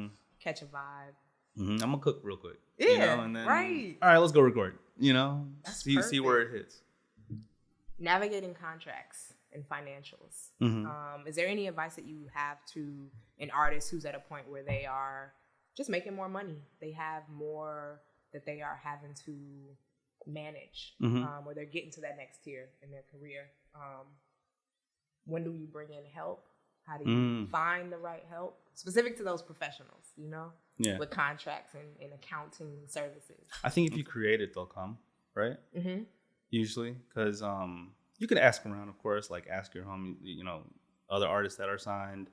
catch a vibe. I'm gonna cook real quick. Yeah, you know, and then, right. All right, let's go record. You know, That's see where it hits. Navigating contracts and financials. Is there any advice that you have to an artist who's at a point where they are just making more money? They have more that they are having to manage, or they're getting to that next tier in their career. When do you bring in help? How do you find the right help? Specific to those professionals, you know, with contracts and accounting services. I think if you create it, they'll come, right? Usually, because you could ask around, of course, like ask your homie, you know, other artists that are signed.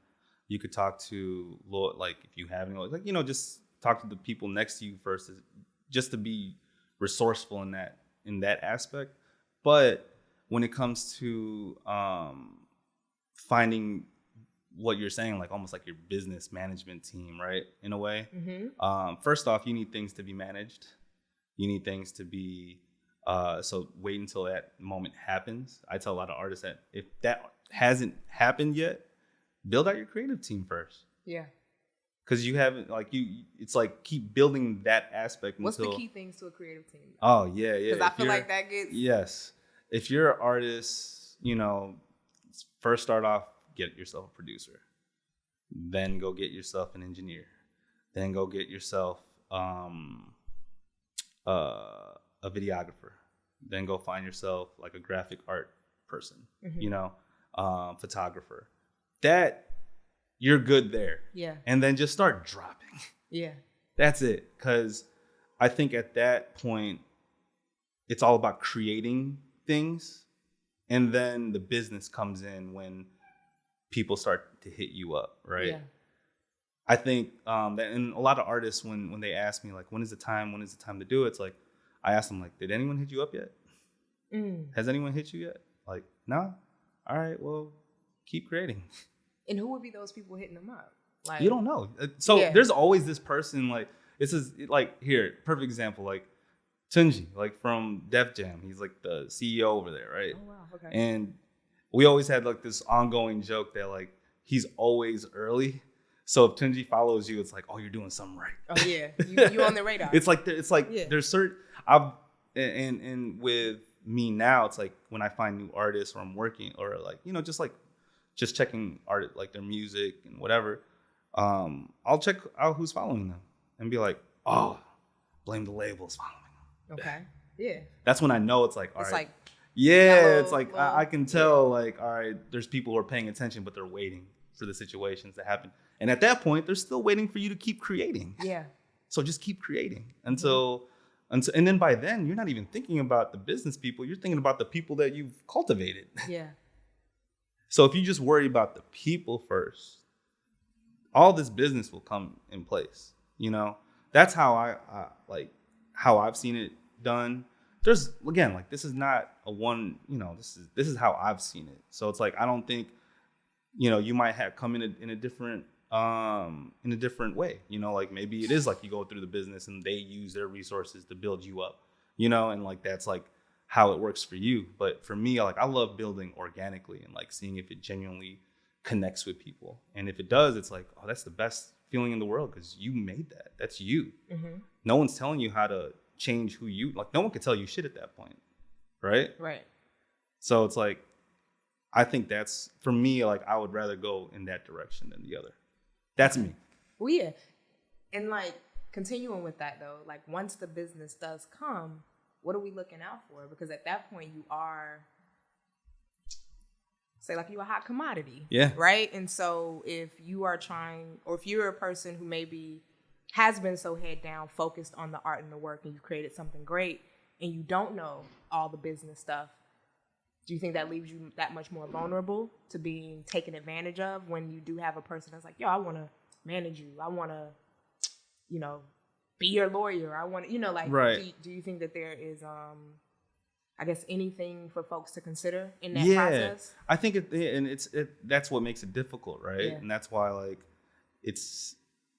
You could talk to, like, if you have any, like, you know, just talk to the people next to you first, just to be resourceful in that aspect. But when it comes to finding what you're saying, like almost like your business management team, right? In a way. First off, you need things to be managed. You need things to be, so wait until that moment happens. I tell a lot of artists that if that hasn't happened yet, build out your creative team first. Yeah. Because you haven't, like, it's like keep building that aspect. What's the key things to a creative team? Oh, yeah. Because I feel like that gets. Yes. If you're an artist, you know, first start off, get yourself a producer. Then go get yourself an engineer. Then go get yourself a videographer. Then go find yourself like a graphic art person, you know, photographer. That you're good there. Yeah. And then just start dropping. Yeah. That's it. Because I think at that point, it's all about creating things. And then the business comes in when people start to hit you up, right? Yeah. I think that, and a lot of artists, when they ask me, like, when is the time to do it? It's like, I ask them, like, did anyone hit you up yet? Has anyone hit you yet? Like, no? All right, well, keep creating. And who would be those people hitting them up? Like, you don't know. So there's always this person, like, this is, like, here, perfect example, like, Tunji, like, from Def Jam. He's, like, the CEO over there, right? Oh, wow, okay. And we always had, like, this ongoing joke that, like, he's always early. So if Tunji follows you, it's like, oh, you're doing something right. Oh, yeah. You on the radar. It's like there's certain, and with me now, it's like when I find new artists or I'm working or, like, you know, just checking art, like their music and whatever, I'll check out who's following them and be like, oh, blame the labels following them. Okay. Yeah. That's when I know it's like, all it's right. Like, yeah, it's like I can tell, like, all right, there's people who are paying attention, but they're waiting for the situations that happen. And at that point, they're still waiting for you to keep creating. Yeah. So just keep creating until and then by then, you're not even thinking about the business people. You're thinking about the people that you've cultivated. Yeah. So if you just worry about the people first, all this business will come in place. You know, that's how I how I've seen it done. There's, again, like, this is not a one, you know, this is how I've seen it. So it's like, I don't think, you know, you might have come in a different way, you know, like maybe it is like you go through the business and they use their resources to build you up, you know, and like that's like how it works for you. But for me, like, I love building organically and like seeing if it genuinely connects with people. And if it does, it's like, oh, that's the best feeling in the world because you made that. That's you. No one's telling you how to change who you, like, no one can tell you shit at that point, right? Right. So it's like, I think that's, for me, like, I would rather go in that direction than the other. That's me. Well, yeah. And like, continuing with that though, like once the business does come, what are we looking out for? Because at that point you are, say like, you're a hot commodity. Yeah. Right? And so if you are trying, or if you're a person who maybe has been so head down, focused on the art and the work, and you've created something great, and you don't know all the business stuff, do you think that leaves you that much more vulnerable to being taken advantage of when you do have a person that's like, yo, I want to manage you. I want to, you know, be your lawyer. I want to, you know, like, right. Do you think that there is, I guess, anything for folks to consider in that process? I think that's what makes it difficult, right? Yeah. And that's why, like, it's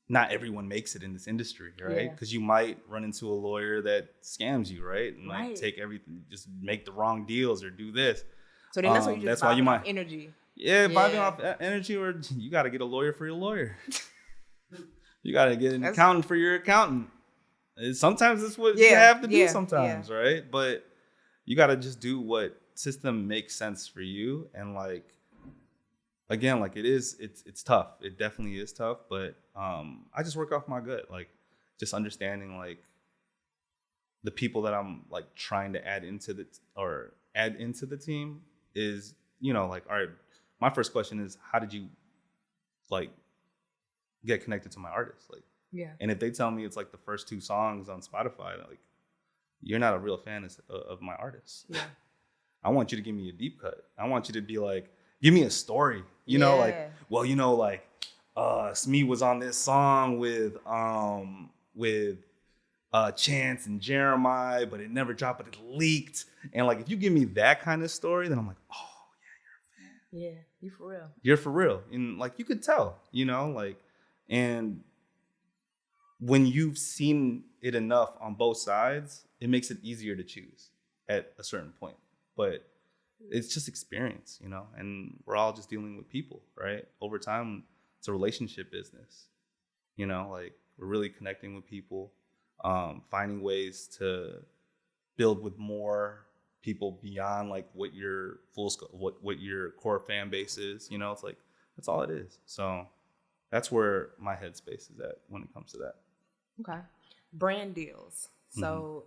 not everyone makes it in this industry, right? Because you might run into a lawyer that scams you, right? And like take everything, just make the wrong deals or do this. So then that's why you just vibing off energy. Yeah, vibing off energy, or you got to get a lawyer for your lawyer. You got to get an accountant for your accountant. Sometimes that's what you have to do sometimes, right? But you got to just do what system makes sense for you. And like, again, like it's tough. It definitely is tough, but I just work off my gut, like just understanding like the people that I'm like trying to add into the team is, you know, like, all right, my first question is, how did you like get connected to my artist? Like, and if they tell me it's like the first 2 songs on Spotify, like, you're not a real fan of my artist. Yeah. I want you to give me a deep cut. I want you to be like, give me a story, you know, like, well, you know, like, Smee was on this song with Chance and Jeremiah, but it never dropped, but it leaked. And like, if you give me that kind of story, then I'm like, oh yeah, you're a fan. Yeah, you for real. You're for real. And like, you could tell, you know, like, and when you've seen it enough on both sides, it makes it easier to choose at a certain point. But it's just experience, you know, and we're all just dealing with people, right? Over time, it's a relationship business, you know, like we're really connecting with people, finding ways to build with more people beyond like what your what your core fan base is, you know, it's like, that's all it is. So that's where my headspace is at when it comes to that. Okay. Brand deals. So,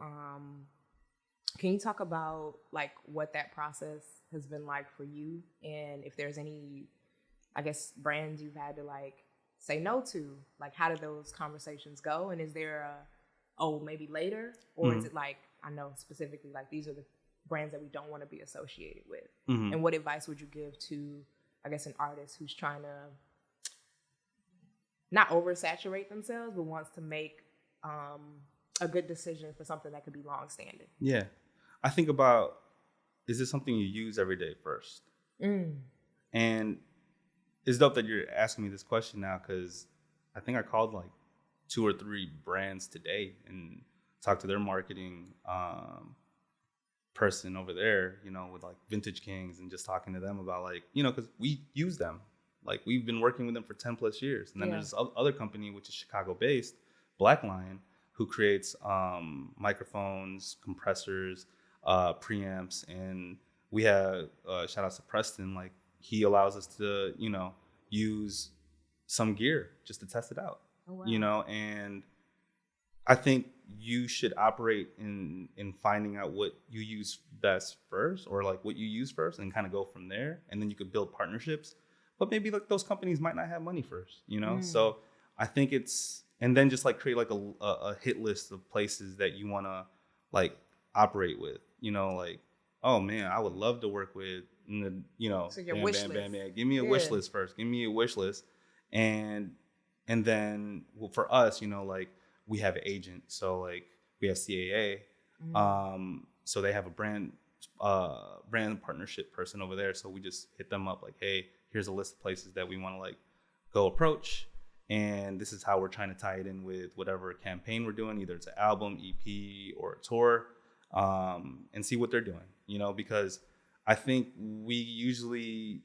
can you talk about like what that process has been like for you, and if there's any, I guess, brands you've had to like say no to, like how did those conversations go? And is there maybe later, or is it like, I know specifically like these are the brands that we don't want to be associated with? And what advice would you give to, I guess, an artist who's trying to not oversaturate themselves, but wants to make a good decision for something that could be long-standing? Yeah. I think about, is this something you use every day first? And it's dope that you're asking me this question now, because I think I called like 2 or 3 brands today and talked to their marketing person over there, you know, with like Vintage Kings, and just talking to them about like, you know, because we use them. Like, we've been working with them for 10 plus years. And then there's this other company, which is Chicago-based, Black Lion, who creates microphones, compressors, preamps. And we have, shout out to Preston, like, he allows us to, you know, use some gear just to test it out. Oh, wow. You know, and I think you should operate in finding out what you use best first, or like what you use first, and kind of go from there. And then you could build partnerships. But maybe like those companies might not have money first, you know? So I think and then just like create like a hit list of places that you want to like operate with, you know, like, oh man, I would love to work with, you know, so your wish list. Give me a wish list first. Give me a wish list. And then for us, you know, like we have an agent. So like we have CAA. So they have a brand partnership person over there. So we just hit them up like, hey, here's a list of places that we want to like go approach. And this is how we're trying to tie it in with whatever campaign we're doing, either it's an album, EP, or a tour, and see what they're doing, you know, because I think we usually,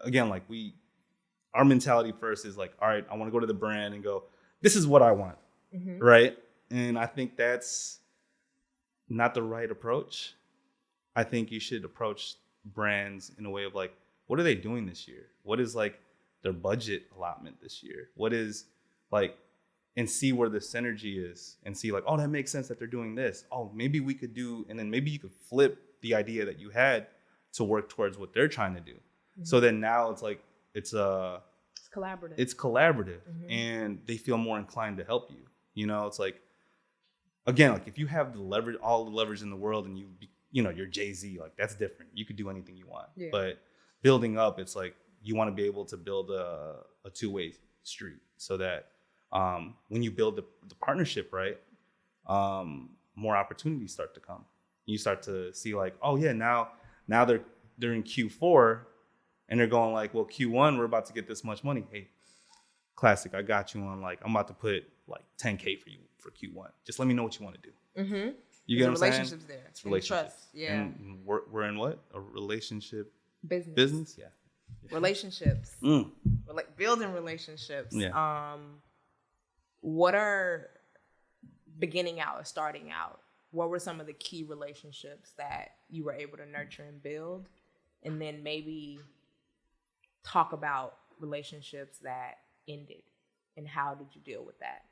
again, like our mentality first is like, all right, I want to go to the brand and go, this is what I want, right? And I think that's not the right approach. I think you should approach brands in a way of like, what are they doing this year? What is like their budget allotment this year? What is like, and see where the synergy is and see like, oh, that makes sense that they're doing this. Oh, maybe we could do, and then maybe you could flip the idea that you had to work towards what they're trying to do. Mm-hmm. So then now it's like, it's collaborative. It's collaborative, mm-hmm. and they feel more inclined to help you. You know, it's like, again, like if you have the leverage, all the leverage in the world, and you're Jay-Z, like that's different. You could do anything you want. Yeah. But building up, it's like you want to be able to build a two-way street so that when you build the partnership, right, more opportunities start to come. You start to see like, oh yeah, now they're in Q4 and they're going like, well, Q1 we're about to get this much money. Hey, Classick, I got you on, like I'm about to put like $10K for you for Q1. Just let me know what you want to do. Mm-hmm. You get what I'm saying? Relationships there. It's relationships. Trust. Yeah. And we're in what? A relationship business? Yeah. Relationships. Building relationships. Yeah. What are beginning out or starting out? What were some of the key relationships that you were able to nurture and build? And then maybe talk about relationships that ended and how did you deal with that?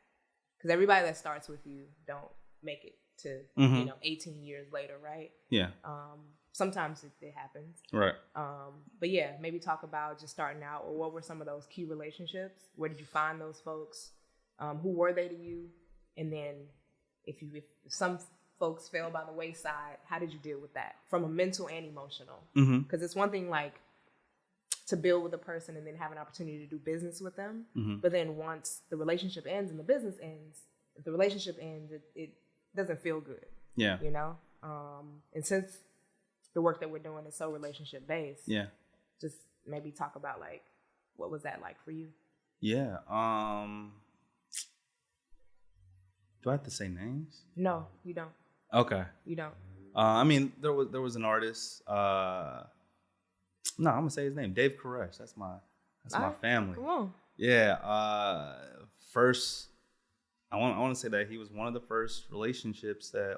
Because everybody that starts with you don't make it to, 18 years later, right? Yeah. Sometimes it happens. Right. But yeah, maybe talk about just starting out, or what were some of those key relationships? Where did you find those folks? Who were they to you? And then if some folks fell by the wayside, how did you deal with that from a mental and emotional? Because it's one thing like to build with a person and then have an opportunity to do business with them. But then once the relationship ends and the business ends, if the relationship ends, it doesn't feel good. Yeah. You know? And since the work that we're doing is so relationship based, yeah, just maybe talk about like, what was that like for you? Yeah. Do I have to say names? No, you don't. Okay. You don't. I mean, there was an artist. No, I'm gonna say his name, Dave Koresh. That's my family. Come on. Yeah. First, I want to say that he was one of the first relationships that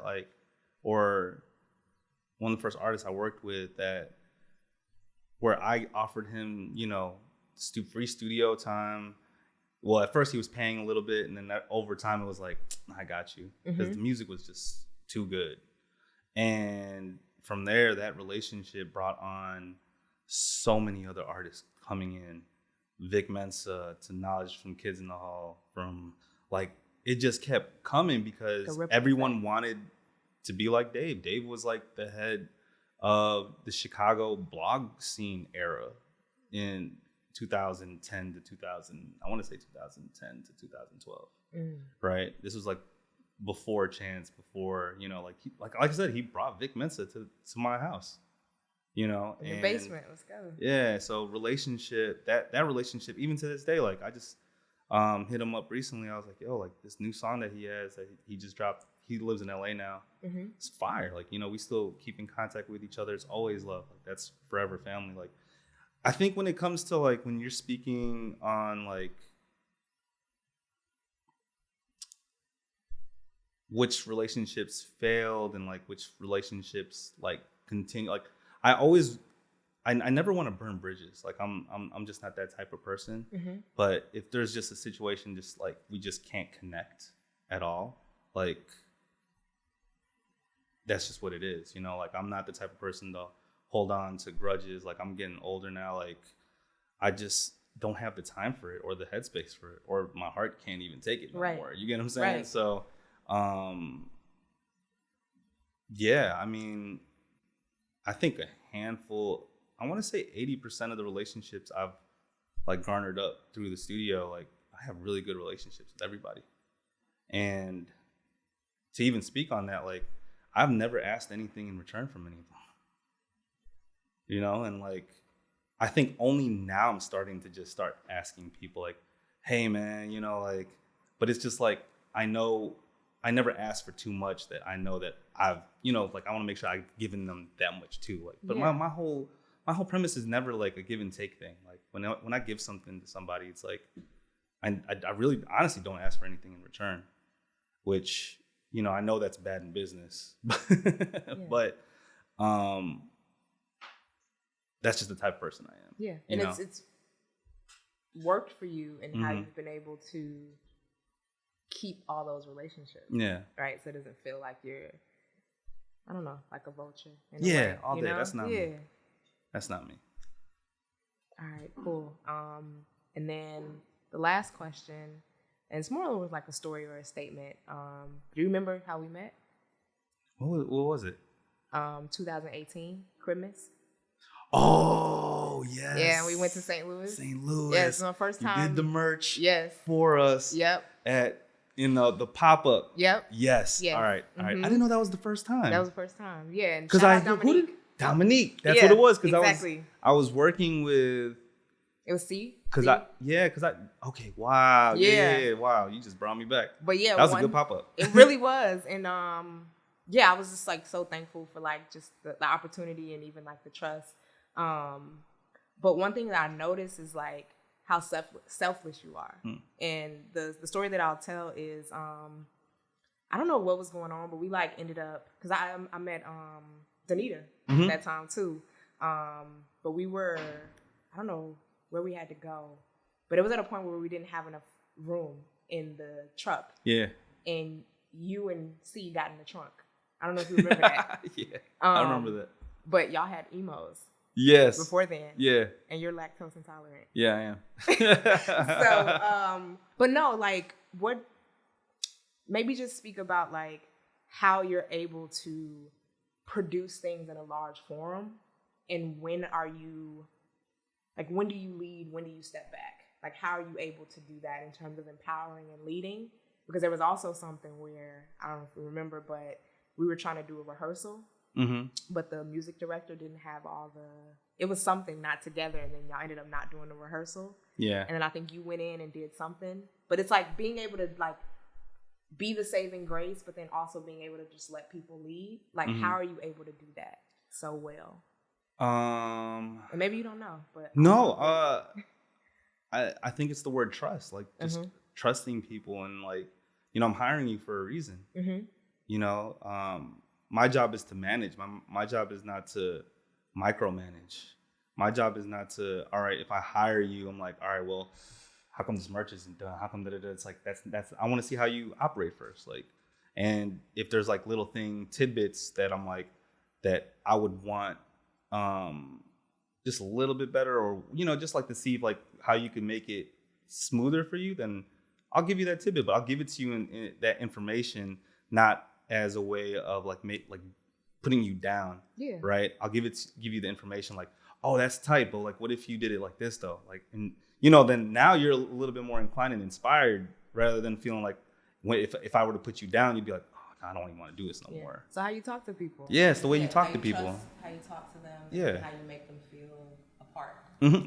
or one of the first artists I worked with where I offered him, free studio time. Well, at first he was paying a little bit, and then over time it was like, I got you, because the music was just too good. And from there, that relationship brought on so many other artists coming in, Vic Mensa to Knowledge from Kids in the Hall, from like, it just kept coming because everyone wanted to be like Dave. Dave was like the head of the Chicago blog scene era in 2010 to 2000. I want to say 2010 to 2012. Right? This was like before Chance, before, like I said, he brought Vic Mensa to my house. In the basement, let's go. Yeah, so relationship, that relationship, even to this day, like I just hit him up recently. I was like, yo, like this new song that he has that he just dropped. He lives in LA now. It's fire. Like, we still keep in contact with each other. It's always love. Like that's forever family. Like, I think when it comes to like when you're speaking on like which relationships failed and like which relationships like continue, like I never want to burn bridges. Like I'm just not that type of person. But if there's just a situation just like we just can't connect at all, like that's just what it is. Like I'm not the type of person to hold on to grudges. Like I'm getting older now. Like I just don't have the time for it or the headspace for it, or my heart can't even take it no more. You get what I'm saying? Right. So, yeah, I mean, I think a handful, I want to say 80% of the relationships I've like garnered up through the studio, like I have really good relationships with everybody. And to even speak on that, like I've never asked anything in return from any of them. And like, I think only now I'm starting to just start asking people like, hey man, like, but it's just like, I know I never ask for too much that I know that I've, like I want to make sure I've given them that much too. Like, but yeah. my whole premise is never like a give and take thing. Like when I give something to somebody, it's like, I really honestly don't ask for anything in return, which, I know that's bad in business, but that's just the type of person I am. Yeah, and it's worked for you and how you've been able to keep all those relationships. Yeah. Right? So it doesn't feel like you're, I don't know, like a vulture. All day. That's not me. That's not me. All right, cool. And then the last question, and it's more or less like a story or a statement. Do you remember how we met? What was it? 2018, Christmas. Oh, yes. Yeah, we went to St. Louis. St. Louis. Yes, it's my first time. You did the merch. Yes. For us. Yep. At, the pop-up. Yep. Yes. All right. All right. I didn't know that was the first time. That was the first time. Yeah. Because Dominique. That's what it was. Because I was working with. It was C. Okay. Wow. Yeah. Wow. You just brought me back. But yeah, that was a good pop-up. It really was. And I was just like so thankful for like just the opportunity and even like the trust. But one thing that I noticed is like how selfless you are. And the story that I'll tell is, I don't know what was going on, but we like ended up, because I met Danita at that time too. But we were, I don't know where we had to go, but it was at a point where we didn't have enough room in the truck. Yeah. And you and C got in the trunk. I don't know if you remember that. Yeah, I remember that. But y'all had emos. Yes. Before then. Yeah. And you're lactose intolerant. Yeah, I am. So, but no, like, what, maybe just speak about, like, how you're able to produce things in a large forum, and when are you, like, when do you lead, when do you step back? Like, how are you able to do that in terms of empowering and leading? Because there was also something where, I don't know if you remember, but we were trying to do a rehearsal. But the music director didn't have it was something not together, and then y'all ended up not doing the rehearsal. Yeah. And then I think you went in and did something. But it's like being able to like be the saving grace, but then also being able to just let people lead. Like, how are you able to do that so well? And maybe you don't know, but no, I think it's the word trust. Like just trusting people, and like, I'm hiring you for a reason. My job is to manage. My job is not to micromanage. My job is not to, all right, if I hire you, I'm like, all right, well, how come this merch isn't done? How come da-da-da? It's like, that's, I want to see how you operate first. Like, and if there's like little tidbits that I'm like, that I would want just a little bit better, or, just like to see like how you can make it smoother for you, then I'll give you that tidbit, but I'll give it to you in that information, not as a way of like putting you down. Yeah. Right. I'll give you the information like, oh, that's tight, but like, what if you did it like this though? Like, and then now you're a little bit more inclined and inspired, rather than feeling like if I were to put you down, you'd be like, oh, I don't even want to do this no more. So how you talk to people? Yeah, it's the way you talk to people. How you talk to them. Yeah. And how you make them feel a part.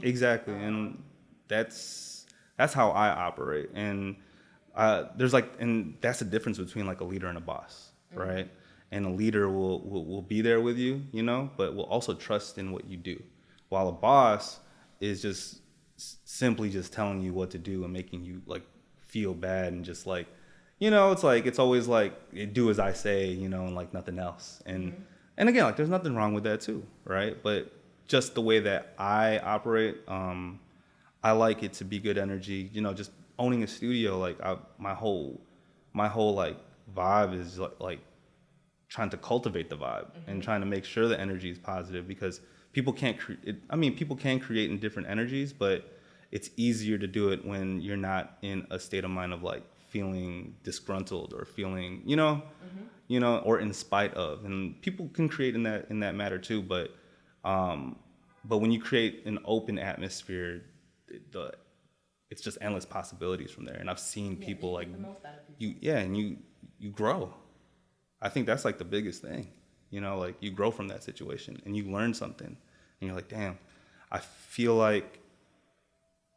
Exactly. And that's how I operate. And and that's the difference between like a leader and a boss. Right. And a leader will be there with you, but will also trust in what you do. While a boss is just simply just telling you what to do and making you like feel bad, and just like, it's like, it's always like, do as I say, and like nothing else. And again, like there's nothing wrong with that too. Right. But just the way that I operate, I like it to be good energy, just owning a studio. Like my whole like vibe is like trying to cultivate the vibe and trying to make sure the energy is positive, because people can't people can create in different energies, but it's easier to do it when you're not in a state of mind of like feeling disgruntled or feeling, or in spite of. And people can create in that matter too, but when you create an open atmosphere, it's just endless possibilities from there. And I've seen people like you grow. I think that's like the biggest thing, like you grow from that situation and you learn something, and you're like, damn, I feel like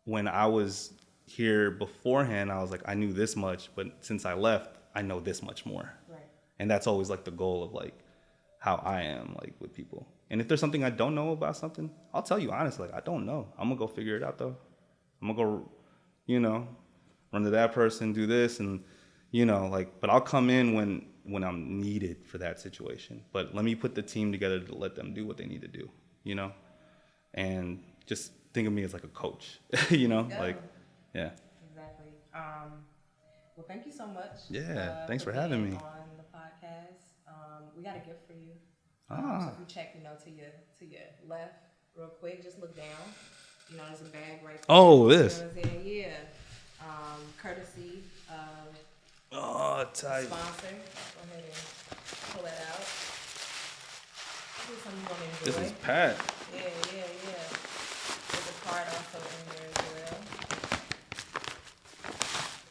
when I was here beforehand, I was like, I knew this much, but since I left, I know this much more. Right. And that's always like the goal of like how I am like with people. And if there's something I don't know about something, I'll tell you honestly, like I don't know. I'm gonna go figure it out though. I'm gonna go, run to that person, do this, and you know, like, but I'll come in when I'm needed for that situation. But let me put the team together to let them do what they need to do, you know, and just think of me as like a coach, you know, like, yeah. Exactly. Well, thank you so much. Yeah, thanks for having me on the podcast. We got a gift for you. Ah. So if you check, you know, to your left, real quick, just look down. You know, there's a bag right there. Oh, this. You know what I'm saying? Yeah. Courtesy of Oh, tight. sponsor. Go ahead and pull that out. This is something you want to enjoy. This is Pat. Yeah. There's a card also in there as well.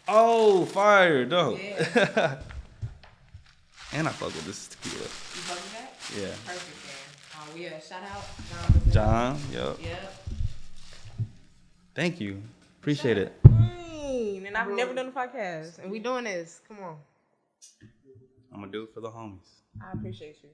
Oh, fire, dope. Yeah. And I fuck with this tequila. You fuck with that? Yeah. Perfect, man. Yeah, shout out John, yep. Yep. Thank you. Appreciate it. And I've never done a podcast, and we doing this. Come on. I'm gonna do it for the homies. I appreciate you.